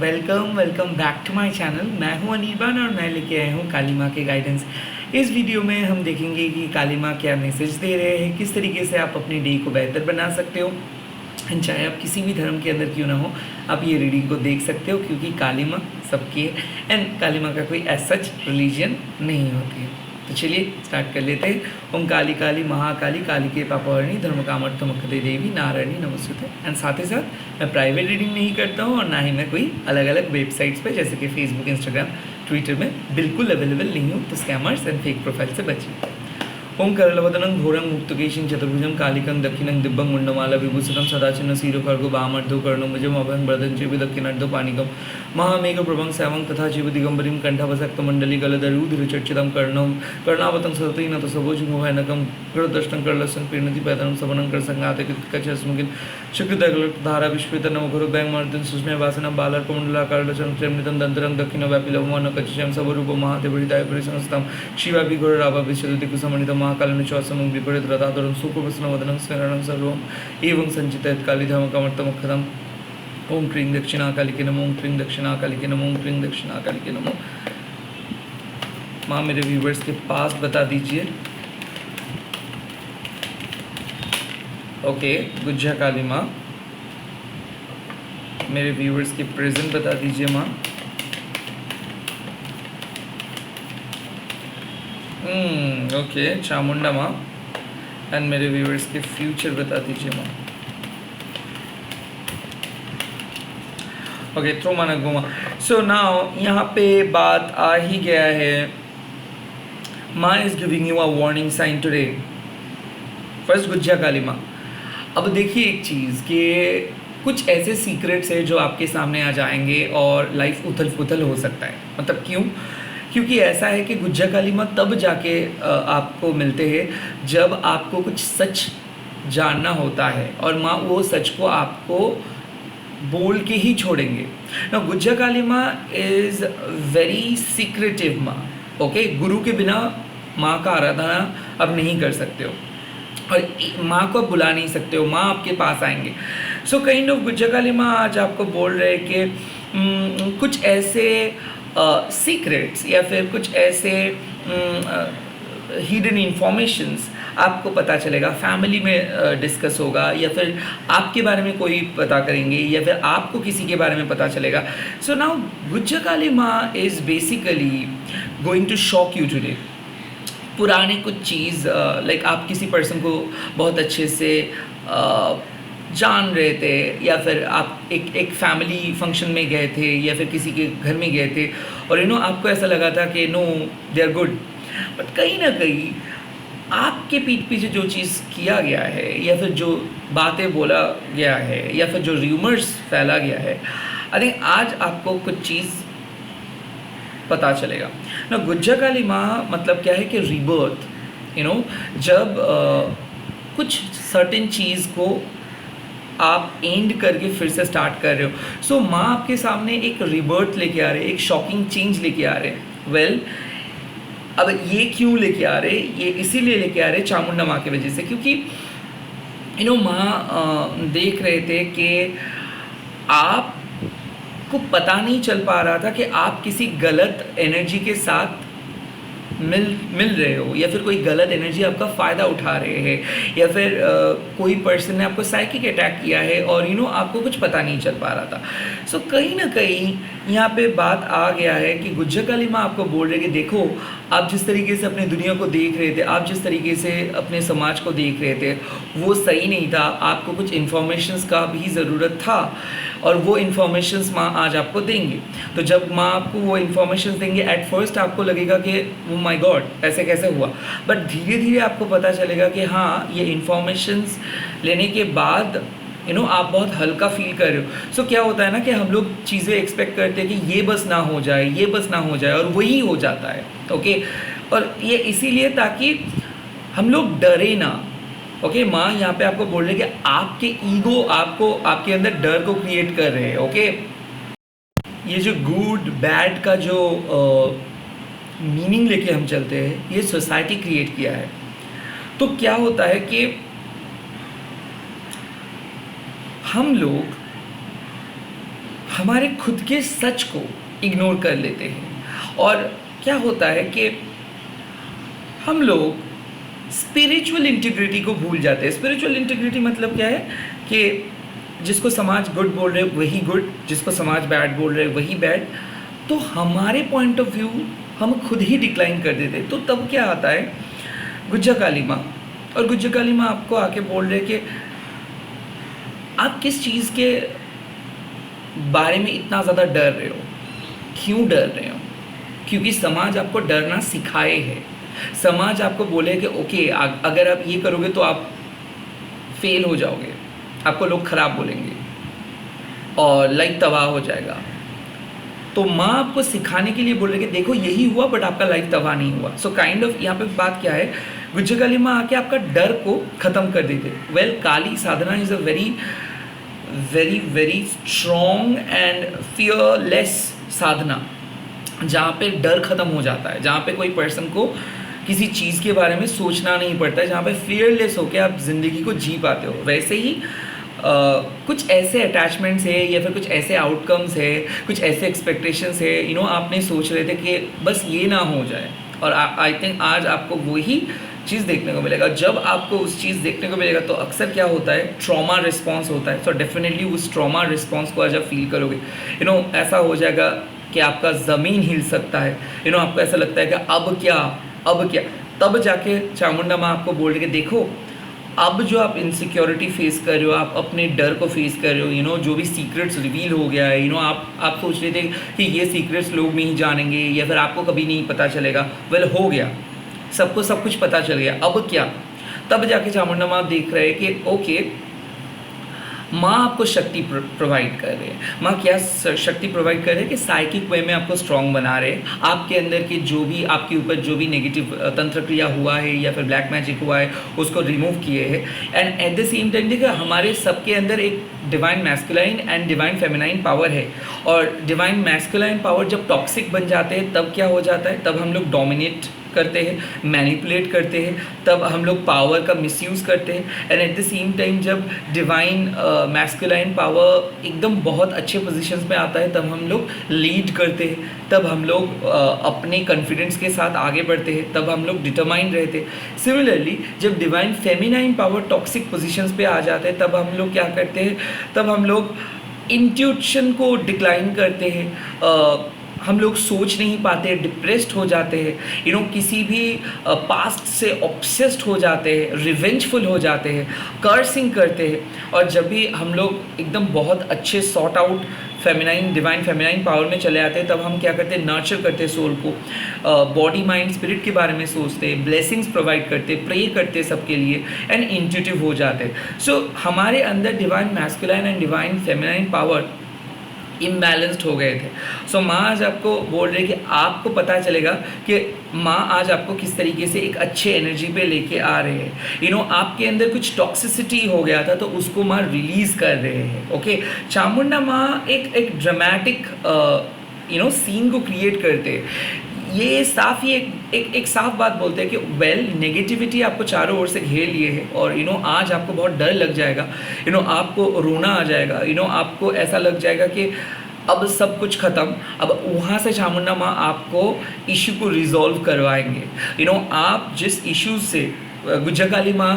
Welcome welcome back to my channel. मैं हूं अनिर्बान और मैं लेके आया हूं काली माँ के गाइडेंस। इस वीडियो में हम देखेंगे कि काली माँ क्या मैसेज दे रहे हैं, किस तरीके से आप अपने डे को बेहतर बना सकते हो। एंड चाहे आप किसी भी धर्म के अंदर क्यों ना हो, आप ये रीडिंग को देख सकते हो, क्योंकि काली माँ सबकी है एंड काली माँ का कोई एज सच रिलीजन नहीं होती है। तो चलिए स्टार्ट कर लेते हैं। ओम काली काली महाकाली कालिके पापहरणी धर्म कामर्थमुखदे देवी नारायणी नमस्ते। एंड साथ ही साथ मैं प्राइवेट रीडिंग नहीं करता हूँ और ना ही मैं कोई अलग अलग वेबसाइट्स पे जैसे कि फेसबुक, इंस्टाग्राम, ट्विटर में बिल्कुल अवेलेबल नहीं हूँ। तो स्कैमर्स एंड फेक प्रोफाइल से बचिए। ओम करलवदनं घोरं मुक्तकेशं चतुर्भुजं कालिकं दक्षिणं दिव्यं मुण्डमाला विभूषितं सदाचिन्नं शिरोखड्गो वामर्धो कर्णमुजं अभयं वरदं चैव दक्षिणार्धो पाणिकं महामेघप्रभं सेवं तथा चैव दिगम्बरीं कण्ठवसक्तमण्डली गलधरूधिरचर्चितं कर्णावतं सततं नत सबोजमुभयनकं गरुदष्टं करलसं प्रीणति पैतनं सवनं करसंघातकचस्मुखिन् शुक्रधारा विश्वेतनमघोरो बैंगमर्दन सुष्मे वासनं बालार्कमण्डलाकारलचनं प्रेमनितं दन्तरं दक्षिणव्यापिलवमनकचिशं सर्वरूपं महादेवहृदय परिसंस्थं शिवाभिघोरराभाविशदुतिकुसमनितं महाकालं चौसमं विपरीत रथाधरं सुखप्रसन्नवदनं स्मरणं सर्वम् एवं संचितयत् कालिधामकमर्थमुखदम्। ओम क्रीं दक्षिणाकालिके नमो, ओम क्रीं दक्षिणाकालिके नमो, ओम क्रीं दक्षिणाकालिके नमो। माँ मेरे व्यूवर्स के पास बता दीजिए। ओके, गुज्जा काली माँ मेरे व्यूवर्स के प्रेजेंट बता दीजिए माँ। ओके, चामुंडा माँ एंड मेरे व्यूवर्स के फ्यूचर बता दीजिए माँ। ओके, त्रोमानगुमा। सो नाउ यहाँ पे बात आ ही गया है। माँ is giving you a warning sign today. First गुज्जा काली माँ, अब देखिए एक चीज़ कि कुछ ऐसे सीक्रेट्स है जो आपके सामने आ जाएंगे और लाइफ उथल पुथल हो सकता है। मतलब क्यों? क्योंकि ऐसा है कि गुज्जा काली माँ तब जाके आपको मिलते हैं जब आपको कुछ सच जानना होता है और माँ वो सच को आपको बोल के ही छोड़ेंगे ना। गुज्जा Kali Maa is very secretive माँ। ओके, गुरु के बिना माँ का आराधना अब नहीं कर सकते हो और माँ को बुला नहीं सकते हो, माँ आपके पास आएंगे। सो काइंड ऑफ गुज्जा काली माँ आज आपको बोल रहे हैं कि कुछ ऐसे सीक्रेट्स या फिर कुछ ऐसे हिडन इंफॉर्मेशंस आपको पता चलेगा, फैमिली में डिस्कस होगा या फिर आपके बारे में कोई पता करेंगे या फिर आपको किसी के बारे में पता चलेगा। सो नाउ गुज्जा Kali Maa is basically going to shock you today. पुराने कुछ चीज़ लाइक आप किसी पर्सन को बहुत अच्छे से जान रहे थे या फिर आप एक फैमिली फंक्शन में गए थे या फिर किसी के घर में गए थे और आपको ऐसा लगा था कि no they are good, but कहीं ना कहीं आपके पीठ पीछे जो चीज़ किया गया है या फिर जो बातें बोला गया है या फिर जो र्यूमर्स फैला गया है, आई थिंक आज आपको कुछ चीज़ पता चलेगा ना। गुज्जा काली माँ मतलब क्या है कि रीबर्थ, जब कुछ सर्टेन चीज़ को आप एंड करके फिर से स्टार्ट कर रहे हो। सो माँ आपके सामने एक रीबर्थ लेके आ रहे हैं, एक शॉकिंग चेंज लेके आ रहे हैं। वेल, अब ये क्यों लेके आ रहे, ये इसीलिए लेके आ रहे चामुंडा माँ की वजह से, क्योंकि माँ देख रहे थे कि आपको पता नहीं चल पा रहा था कि आप किसी गलत एनर्जी के साथ मिल रहे हो या फिर कोई गलत एनर्जी आपका फ़ायदा उठा रहे हैं या फिर कोई पर्सन ने आपको साइकिक अटैक किया है और आपको कुछ पता नहीं चल पा रहा था। सो कहीं ना कहीं यहाँ पे बात आ गया है कि गुज्जा काली माँ आपको बोल रहे कि देखो, आप जिस तरीके से अपनी दुनिया को देख रहे थे, आप जिस तरीके से अपने समाज को देख रहे थे, वो सही नहीं था। आपको कुछ इन्फॉर्मेशंस का भी ज़रूरत था और वो इन्फॉर्मेशंस माँ आज आपको देंगे। तो जब माँ आपको वो इन्फॉर्मेशंस देंगे, एट फर्स्ट आपको लगेगा कि ओ माय गॉड, ऐसे कैसे हुआ, बट धीरे धीरे आपको पता चलेगा कि हाँ, ये इन्फॉर्मेशंस लेने के बाद आप बहुत हल्का फील कर रहे हो। सो क्या होता है ना कि हम लोग चीज़ें एक्सपेक्ट करते हैं कि ये बस ना हो जाए, ये बस ना हो जाए, और वही हो जाता है। ओके, और ये इसीलिए ताकि हम लोग डरे ना। ओके, माँ यहाँ पे आपको बोल रहे हैं कि आपके ईगो आपको आपके अंदर डर को क्रिएट कर रहे हैं। ओके, ये जो गुड बैड का जो मीनिंग लेके हम चलते हैं, ये सोसाइटी क्रिएट किया है। तो क्या होता है कि हम हमारे खुद के सच को इग्नोर कर लेते हैं। और क्या होता है कि हम लोग स्पिरिचुअल इंटीग्रिटी को भूल जाते हैं। स्पिरिचुअल इंटीग्रिटी मतलब क्या है कि जिसको समाज गुड बोल रहे वही गुड, जिसको समाज बैड बोल रहे वही बैड। तो हमारे पॉइंट ऑफ व्यू हम खुद ही डिक्लाइन कर देते। तो तब क्या आता है, गुज्जा काली माँ, और गुज्जा काली माँ आपको आके बोल रहे कि आप किस चीज़ के बारे में इतना ज़्यादा डर रहे हो, क्यों डर रहे हो? क्योंकि समाज आपको डरना सिखाए है। समाज आपको बोले कि ओके अगर आप ये करोगे तो आप फेल हो जाओगे, आपको लोग ख़राब बोलेंगे और लाइफ तबाह हो जाएगा। तो माँ आपको सिखाने के लिए बोल रही है कि देखो यही हुआ बट आपका लाइफ तबाह नहीं हुआ। सो काइंड ऑफ यहाँ पे बात क्या है, गुज्जा काली माँ आके आपका डर को ख़त्म कर देते। Well Kali sadhana is a very very very strong and fearless sadhana, जहाँ पे डर ख़त्म हो जाता है, जहाँ पे कोई पर्सन को किसी चीज़ के बारे में सोचना नहीं पड़ता है, जहाँ पे फियरलेस होकर आप ज़िंदगी को जी पाते हो। वैसे ही कुछ ऐसे अटैचमेंट्स है या फिर कुछ ऐसे आउटकम्स है, कुछ ऐसे एक्सपेक्टेशंस है, आपने सोच रहे थे कि बस ये ना हो जाए, और आई थिंक आज आपको वही चीज़ देखने को मिलेगा। जब आपको उस चीज़ देखने को मिलेगा तो अक्सर क्या होता है, ट्रॉमा रिस्पॉन्स होता है। सो डेफिनेटली उस ट्रॉमा रिस्पॉन्स को आज आप फील करोगे, ऐसा हो जाएगा कि आपका ज़मीन हिल सकता है। आपको ऐसा लगता है कि अब क्या। तब जाके चामुंडा माँ आपको बोल रही है कि देखो अब जो आप इनसिक्योरिटी फेस कर रहे हो, आप अपने डर को फेस कर रहे हो, जो भी सीक्रेट्स रिवील हो गया है, आप सोच रहे थे कि ये सीक्रेट्स लोग नहीं जानेंगे या फिर आपको कभी नहीं पता चलेगा। वेल हो गया, सबको सब कुछ पता चल गया, अब क्या? तब जाके चामुंडा माँ देख रहे हैं कि ओके माँ आपको शक्ति प्रोवाइड कर रहे हैं। माँ क्या शक्ति प्रोवाइड कर रहे हैं कि साइकिक वे में आपको स्ट्रॉन्ग बना रहे हैं। आपके अंदर के जो भी आपके ऊपर जो भी नेगेटिव तंत्र क्रिया हुआ है या फिर ब्लैक मैजिक हुआ है उसको रिमूव किए हैं। And at the same time देखिए हमारे सबके अंदर एक divine masculine and divine feminine power है, और डिवाइन मैस्कुलाइन पावर जब टॉक्सिक बन जाते हैं तब क्या हो जाता है, तब हम लोग डोमिनेट करते हैं, मैनिपुलेट करते हैं, तब हम लोग पावर का मिसयूज़ करते हैं। And at the same time जब डिवाइन मैस्कुलाइन पावर एकदम बहुत अच्छे पोजीशंस में आता है तब हम लोग लीड करते हैं, तब हम लोग अपने कॉन्फिडेंस के साथ आगे बढ़ते हैं, तब हम लोग डिटरमाइंड रहते हैं। सिमिलरली जब divine feminine power toxic positions पे आ जाते हैं तब हम लोग क्या करते हैं, तब हम लोग इंट्यूशन को डिक्लाइन करते हैं, हम लोग सोच नहीं पाते, डिप्रेस्ड हो जाते हैं, किसी भी पास्ट से ऑब्सेस्ड हो जाते हैं, रिवेंजफुल हो जाते हैं, कर्सिंग करते हैं। और जब भी हम लोग एकदम बहुत अच्छे sort out divine feminine power में चले आते हैं तब हम क्या करते हैं, नर्चर करते हैं सोल को, बॉडी माइंड स्पिरिट के बारे में सोचते हैं, ब्लेसिंग्स प्रोवाइड करते हैं, प्रे करते हैं सबके लिए, एंड इंट्यूटिव हो जाते हैं। सो हमारे अंदर divine masculine and divine feminine power imbalanced हो गए थे। सो माँ आज आपको बोल रहे कि आपको पता चलेगा कि माँ आज आपको किस तरीके से एक अच्छे एनर्जी पे लेके आ रहे हैं। आपके अंदर कुछ टॉक्सिसिटी हो गया था तो उसको माँ रिलीज़ कर रहे हैं। ओके, चामुंडा माँ एक ड्रामेटिक सीन को क्रिएट करते हैं। ये साफ ही एक साफ बात बोलते हैं कि वेल नेगेटिविटी आपको चारों ओर से घेर लिए है, और आज आपको बहुत डर लग जाएगा, आपको रोना आ जाएगा, आपको ऐसा लग जाएगा कि अब सब कुछ ख़त्म। अब वहाँ से चामुंडा माँ आपको इशू को रिजॉल्व करवाएंगे। आप जिस इश्यूज से गुज्जा काली माँ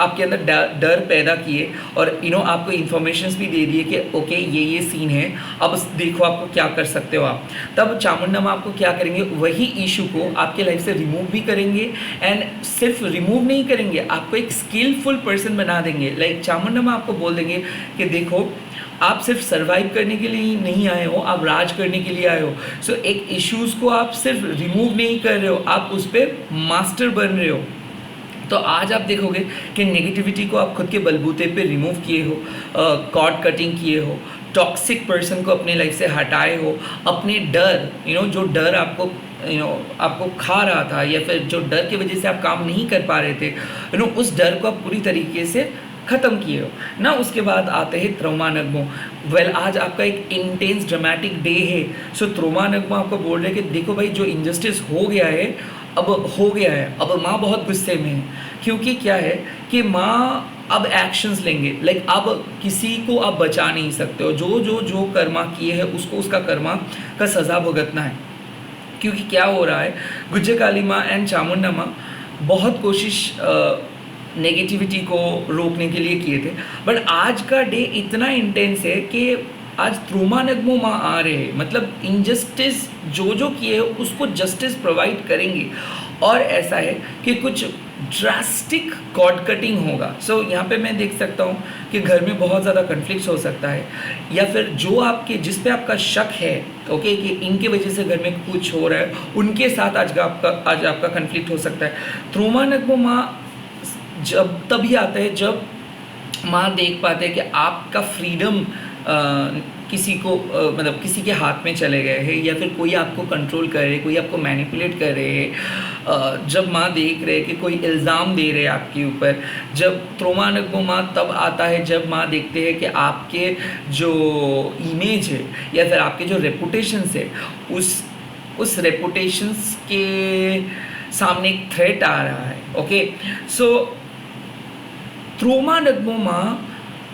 आपके अंदर डर पैदा किए और आपको इन्फॉर्मेशंस भी दे दिए कि ओके ये सीन है, अब देखो आपको क्या कर सकते हो आप। तब चामुंडा माँ आपको क्या करेंगे, वही इशू को आपके लाइफ से रिमूव भी करेंगे, एंड सिर्फ रिमूव नहीं करेंगे, आपको एक स्किलफुल पर्सन बना देंगे। लाइक चामुंडा माँ आपको बोल देंगे कि देखो आप सिर्फ सर्वाइव करने के लिए नहीं आए हो, आप राज करने के लिए आए हो। सो एक इश्यूज़ को आप सिर्फ रिमूव नहीं कर रहे हो, आप उस पर मास्टर बन रहे हो। तो आज आप देखोगे कि नेगेटिविटी को आप खुद के बलबूते पे रिमूव किए हो, कॉर्ड कटिंग किए हो, टॉक्सिक पर्सन को अपने लाइफ से हटाए हो, अपने डर जो डर आपको खा रहा था या फिर जो डर की वजह से आप काम नहीं कर पा रहे थे, उस डर को आप पूरी तरीके से ख़त्म किए हो ना। उसके बाद आते हैं त्रोमा नगमो। वेल आज आपका एक इंटेंस ड्रामेटिक डे है। सो त्रोमा नगमो आपको बोल रहे हैं कि देखो भाई जो इनजस्टिस हो गया है अब हो गया है, अब माँ बहुत गुस्से में है, क्योंकि क्या है कि माँ अब एक्शंस लेंगे, लाइक अब किसी को आप बचा नहीं सकते हो, जो जो जो कर्मा किए है उसको उसका कर्मा का सज़ा भुगतना है। क्योंकि क्या हो रहा है, गुज्जर काली माँ एंड चामुंडा माँ बहुत कोशिश नेगेटिविटी को रोकने के लिए किए थे, बट आज का डे इतना इंटेंस है कि आज त्रुमा नगमो माँ आ रहे हैं, मतलब इनजस्टिस जो जो किए है उसको जस्टिस प्रोवाइड करेंगे। और ऐसा है कि कुछ ड्रास्टिक कॉर्ड कटिंग होगा। सो यहाँ पे मैं देख सकता हूँ कि घर में बहुत ज़्यादा कन्फ्लिक्ट्स हो सकता है, या फिर जो आपके जिस पे आपका शक है ओके कि इनके वजह से घर में कुछ हो रहा है, उनके साथ आज आपका कन्फ्लिक्ट हो सकता है। त्रुमा नगमो माँ जब तभी आता है जब माँ देख पाते हैं कि आपका फ्रीडम किसी को मतलब किसी के हाथ में चले गए हैं, या फिर कोई आपको कंट्रोल कर रहे, कोई आपको मैनिपुलेट कर रहे हैं। जब माँ देख रहे कि कोई इल्ज़ाम दे रहे हैं आपके ऊपर, जब त्रुमा नगमो माँ तब आता है जब माँ देखते हैं कि आपके जो इमेज है या फिर आपके जो रेपुटेशंस है उस रेपुटेशंस के सामने एक थ्रेट आ रहा है। ओके, सो त्रुमा नगमो माँ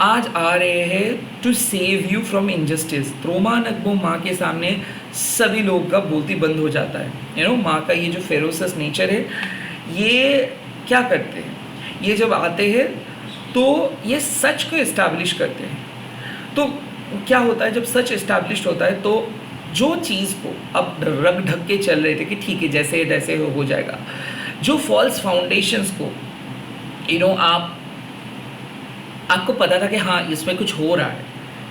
आज आ रहे हैं to save you from injustice. त्रुमा नगमो माँ के सामने सभी लोग का बोलती बंद हो जाता है। यू नो, माँ का ये जो फेरोसस नेचर है, ये क्या करते हैं, ये जब आते हैं तो ये सच को इस्टेब्लिश करते हैं। तो क्या होता है, जब सच इस्टेब्लिश होता है तो जो चीज़ को अब रग ढक के चल रहे थे कि ठीक है जैसे तैसे हो जाएगा, जो फॉल्स फाउंडेशंस को आपको पता था कि हाँ इसमें कुछ हो रहा है,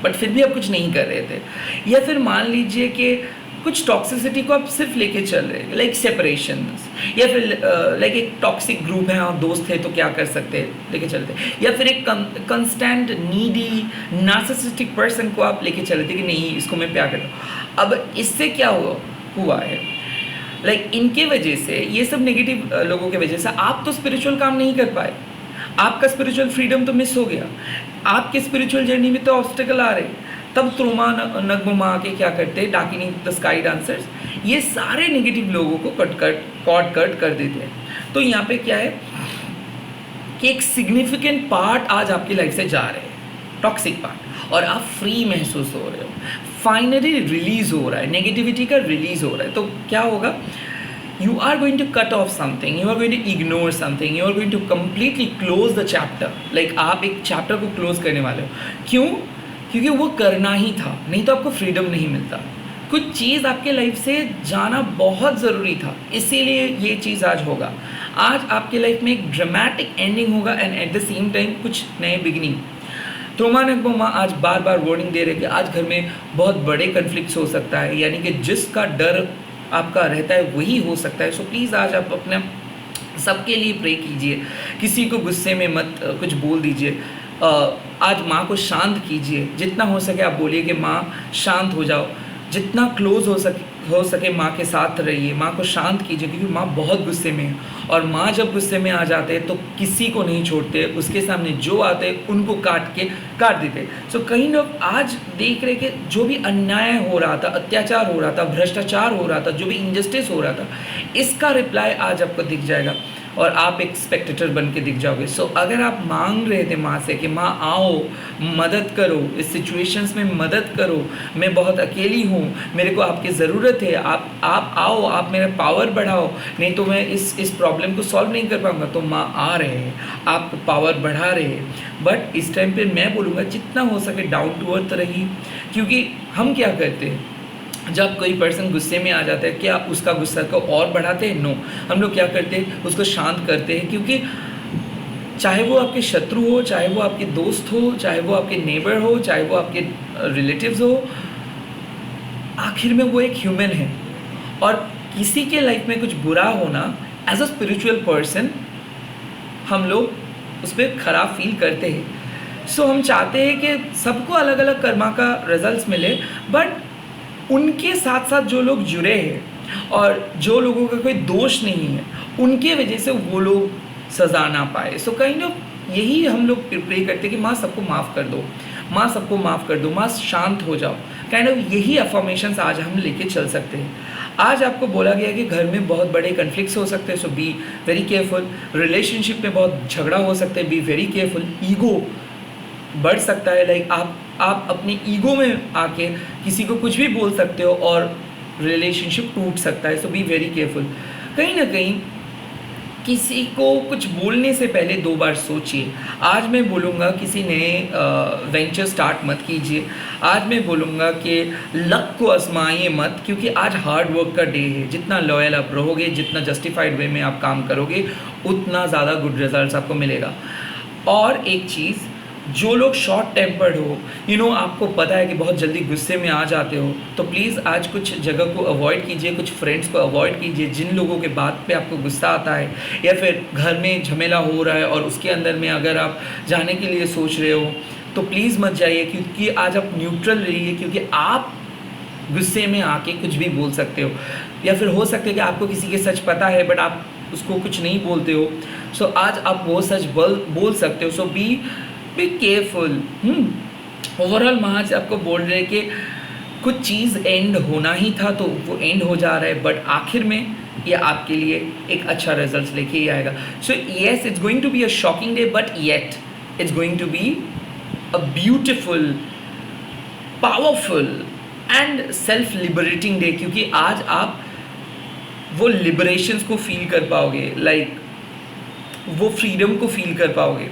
बट फिर भी आप कुछ नहीं कर रहे थे, या फिर मान लीजिए कि कुछ टॉक्सिसिटी को आप सिर्फ लेके चल रहे हैं, लाइक सेपरेशन, या फिर लाइक एक टॉक्सिक ग्रुप है और दोस्त है तो क्या कर सकते हैं लेके चलते, या फिर एक कंस्टेंट नीडी नार्सिसिस्टिक पर्सन को आप लेके चल रहे थे कि नहीं इसको मैं प्यार करता हूँ। अब इससे क्या हुआ है, लाइक इनके वजह से, ये सब नेगेटिव लोगों की वजह से आप तो स्पिरिचुअल काम नहीं कर पाए, आपका स्पिरिचुअल फ्रीडम तो मिस हो गया, आपके स्पिरिचुअल जर्नी में तो ऑब्स्टिकल आ रहे। तब त्रुमा नगमो माँ आके क्या करते हैं, डार्कनिंग द स्काई डांसर्स, ये सारे नेगेटिव लोगों को कॉर्ड कट कर देते हैं। तो यहाँ पे क्या है कि एक सिग्निफिकेंट पार्ट आज आपकी लाइफ से जा रहे हैं, टॉक्सिक पार्ट, और आप फ्री महसूस हो रहे हो, फाइनली रिलीज हो रहा है, नेगेटिविटी का रिलीज हो रहा है। तो क्या होगा, you are going to cut off something, you are going to ignore something, you are going to completely close the chapter, like आप एक चैप्टर को क्लोज करने वाले हो। क्यों? क्योंकि वो करना ही था, नहीं तो आपको फ्रीडम नहीं मिलता। कुछ चीज़ आपके लाइफ से जाना बहुत ज़रूरी था, इसीलिए ये चीज़ आज होगा। आज आपके लाइफ में एक ड्रामेटिक एंडिंग होगा and at the same time कुछ नए बिगिनिंग। त्रुमा नगमो माँ आज बार बार वार्निंग दे रहे कि आज घर में बहुत बड़े कन्फ्लिक्ट्स हो सकता है, यानी कि जिसका डर आपका रहता है वही हो सकता है। सो प्लीज़ आज आप अपने सबके लिए प्रे कीजिए, किसी को गुस्से में मत कुछ बोल दीजिए, आज माँ को शांत कीजिए, जितना हो सके आप बोलिए कि माँ शांत हो जाओ, जितना क्लोज हो सके माँ के साथ रहिए, माँ को शांत कीजिए, क्योंकि माँ बहुत गुस्से में है, और माँ जब गुस्से में आ जाते हैं तो किसी को नहीं छोड़ते, उसके सामने जो आते हैं उनको काट देते। सो कहीं लोग आज देख रहे कि जो भी अन्याय हो रहा था, अत्याचार हो रहा था, भ्रष्टाचार हो रहा था, जो भी इनजस्टिस हो रहा था, इसका रिप्लाई आज आपको दिख जाएगा और आप एक स्पेक्टेटर बन के दिख जाओगे। सो अगर आप मांग रहे थे माँ से कि माँ आओ मदद करो, इस सिचुएशंस में मदद करो, मैं बहुत अकेली हूँ, मेरे को आपकी ज़रूरत है, आप आओ, आप मेरा पावर बढ़ाओ, नहीं तो मैं इस प्रॉब्लम को सॉल्व नहीं कर पाऊँगा। तो माँ आ रहे हैं, आप पावर बढ़ा रहे हैं, बट इस टाइम पे मैं बोलूँगा जितना हो सके डाउन टू अर्थ रहिए। क्योंकि हम क्या करते हैं, जब कोई पर्सन गुस्से में आ जाता है, क्या उसका गुस्सा को और बढ़ाते हैं? नो, हम लोग क्या करते हैं, उसको शांत करते हैं। क्योंकि चाहे वो आपके शत्रु हो, चाहे वो आपके दोस्त हो, चाहे वो आपके नेबर हो, चाहे वो आपके रिलेटिव्स हो, आखिर में वो एक ह्यूमन है, और किसी के लाइफ में कुछ बुरा होना एज अ स्पिरिचुअल पर्सन हम लोग उस पर ख़राब फील करते हैं। सो हम चाहते हैं कि सबको अलग अलग कर्मा का रिजल्ट्स मिले, बट उनके साथ साथ जो लोग जुड़े हैं और जो लोगों का कोई दोष नहीं है, उनके वजह से वो लोग सज़ा ना पाए। सो काइंड ऑफ यही हम लोग प्रे करते हैं कि माँ सबको माफ़ कर दो, माँ सबको माफ़ कर दो, माँ शांत हो जाओ। काइंड ऑफ यही अफर्मेशंस आज हम लेके चल सकते हैं। आज आपको बोला गया है कि घर में बहुत बड़े कन्फ्लिक्ट्स हो सकते हैं, सो बी वेरी केयरफुल। रिलेशनशिप में बहुत झगड़ा हो सकते हैं, बी वेरी केयरफुल। ईगो बढ़ सकता है, लाइक आप अपने ईगो में आके किसी को कुछ भी बोल सकते हो और रिलेशनशिप टूट सकता है, सो बी वेरी केयरफुल। कहीं ना कहीं किसी को कुछ बोलने से पहले 2 बार सोचिए। आज मैं बोलूँगा किसी नए वेंचर स्टार्ट मत कीजिए। आज मैं बोलूँगा कि लक को आजमाइए मत, क्योंकि आज हार्ड वर्क का डे है। जितना लॉयल आप रहोगे, जितना जस्टिफाइड वे में आप काम करोगे, उतना ज़्यादा गुड रिजल्ट्स आपको मिलेगा। और एक चीज़, जो लोग शॉर्ट टेम्पर्ड हो, आपको पता है कि बहुत जल्दी गुस्से में आ जाते हो, तो प्लीज़ आज कुछ जगह को अवॉइड कीजिए, कुछ फ्रेंड्स को अवॉइड कीजिए जिन लोगों के बात पे आपको गुस्सा आता है, या फिर घर में झमेला हो रहा है और उसके अंदर में अगर आप जाने के लिए सोच रहे हो तो प्लीज़ मत जाइए, क्योंकि आज आप न्यूट्रल रहिए, क्योंकि आप गुस्से में आके कुछ भी बोल सकते हो। या फिर हो सकता है कि आपको किसी के सच पता है बट आप उसको कुछ नहीं बोलते हो, सो आज आप वो सच बोल सकते हो। सो बी केयरफुल। ओवरऑल महाज आपको बोल रहे हैं कि कुछ चीज़ एंड होना ही था तो वो एंड हो जा रहा है, बट आखिर में ये आपके लिए एक अच्छा रिजल्ट लेके ही आएगा। So yes, it's going to be a shocking day, but yet it's going to be a beautiful, powerful and self liberating day, क्योंकि आज आप वो लिबरेशंस को फील कर पाओगे, लाइक वो फ्रीडम को फील कर पाओगे।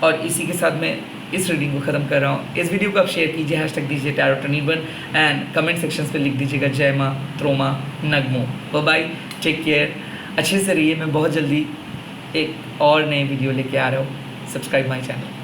और इसी के साथ मैं इस रीडिंग को ख़त्म कर रहा हूँ। इस वीडियो को आप शेयर कीजिए, हैशटैग दीजिए टैरोट21 एंड कमेंट सेक्शंस पे लिख दीजिएगा जय माँ, त्रोमा, नगमो। बाय, टेक केयर, अच्छे से रहिए। मैं बहुत जल्दी एक और नए वीडियो लेके आ रहा हूँ। Subscribe my channel.